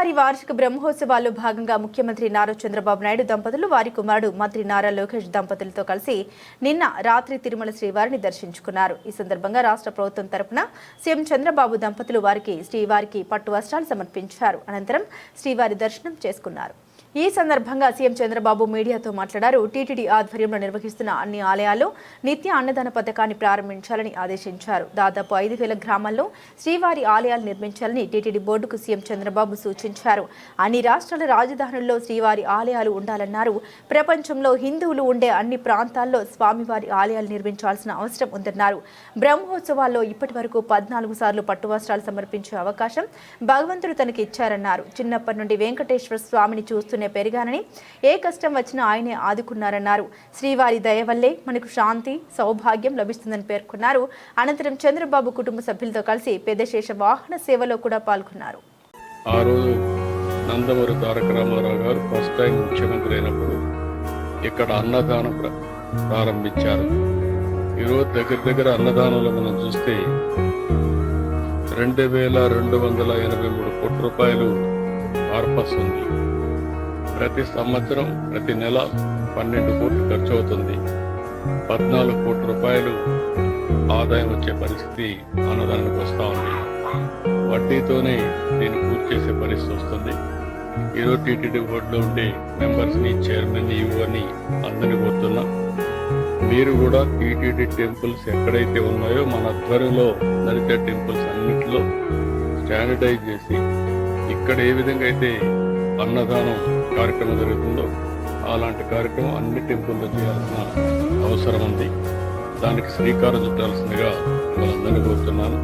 శ్రీవారి వార్షిక బ్రహ్మోత్సవాల్లో భాగంగా ముఖ్యమంత్రి నారా చంద్రబాబు నాయుడు దంపతులు వారి కుమారుడు మంత్రి నారా లోకేష్ దంపతులతో కలిసి నిన్న రాత్రి తిరుమల శ్రీవారిని దర్శించుకున్నారు. ఈ సందర్భంగా రాష్ట్ర ప్రభుత్వం తరపున సీఎం చంద్రబాబు దంపతులు శ్రీవారికి పట్టు వస్త్రాలు సమర్పించారు. అనంతరం శ్రీవారి దర్శనం చేసుకున్నారు. ఈ సందర్భంగా సీఎం చంద్రబాబు మీడియాతో మాట్లాడారు. టీటీడీ ఆధ్వర్యంలో నిర్వహిస్తున్న అన్ని ఆలయాల్లో నిత్య అన్నదాన పథకాన్ని ప్రారంభించాలని ఆదేశించారు. దాదాపు 5,000 గ్రామాల్లో శ్రీవారి ఆలయాలు నిర్మించాలని టీటీడీ బోర్డుకు సీఎం చంద్రబాబు సూచించారు. అన్ని రాష్ట్రాల రాజధానుల్లో శ్రీవారి ఆలయాలు ఉండాలన్నారు. ప్రపంచంలో హిందువులు ఉండే అన్ని ప్రాంతాల్లో స్వామివారి ఆలయాలు నిర్మించాల్సిన అవసరం ఉందన్నారు. బ్రహ్మోత్సవాల్లో ఇప్పటి వరకు 14 సార్లు పట్టు వస్త్రాలు సమర్పించే అవకాశం భగవంతుడు తనకి ఇచ్చారన్నారు. చిన్నప్పటి నుండి వెంకటేశ్వర స్వామిని చూస్తూనే పెరిగానని, ఏ కష్టం వచ్చినా ఆయనే ఆదుకున్నారన్నారు. శ్రీవారి దయ వల్లే మనకు శాంతి, సౌభాగ్యం లభిస్తుందని పేర్కొన్నారు. అనంతరం చంద్రబాబు కుటుంబ సభ్యులతో కలిసి పెద్దశేష వాహన సేవలో కూడా పాల్గొన్నారు. ఆ రోజు నందమూరి తారక రామారావు గారు ఫస్ట్ టైం ముఖ్యమంత్రి అయినప్పుడు ఇక్కడ అన్నదానం ప్రారంభించారు. ఈరోజు దగ్గర అన్నదానంలో మనం చూస్తే 2,283 కోట్ల రూపాయలు పర్పస్ ఉంది. ప్రతి సంవత్సరం ప్రతి నెల 12 కోట్లు ఖర్చు అవుతుంది. 14 కోట్ల రూపాయలు ఆదాయం వచ్చే పరిస్థితి అన్నదానానికి వస్తూ ఉంది. వడ్డీతోనే దీన్ని పూర్తి చేసే పరిస్థితి వస్తుంది. ఈరోజు టీటీడీ బోర్డులో ఉండే మెంబర్స్ని, చైర్మన్, ఈవోని అందరినీ కోరుతున్నా, మీరు కూడా టీటీడీ టెంపుల్స్ ఎక్కడైతే ఉన్నాయో మన ఆధ్వర్యంలో నడిచే టెంపుల్స్ అన్నింటిలో స్టాండర్డైజ్ చేసి ఇక్కడ ఏ విధంగా అయితే అన్నదానం కార్యక్రమం జరుగుతుందో అలాంటి కార్యక్రమం అన్ని టెంపుల్లో చేయాల్సిన అవసరం ఉంది. దానికి శ్రీకారం చుట్టాల్సిందిగా వాళ్ళందరినీ కోరుతున్నాను.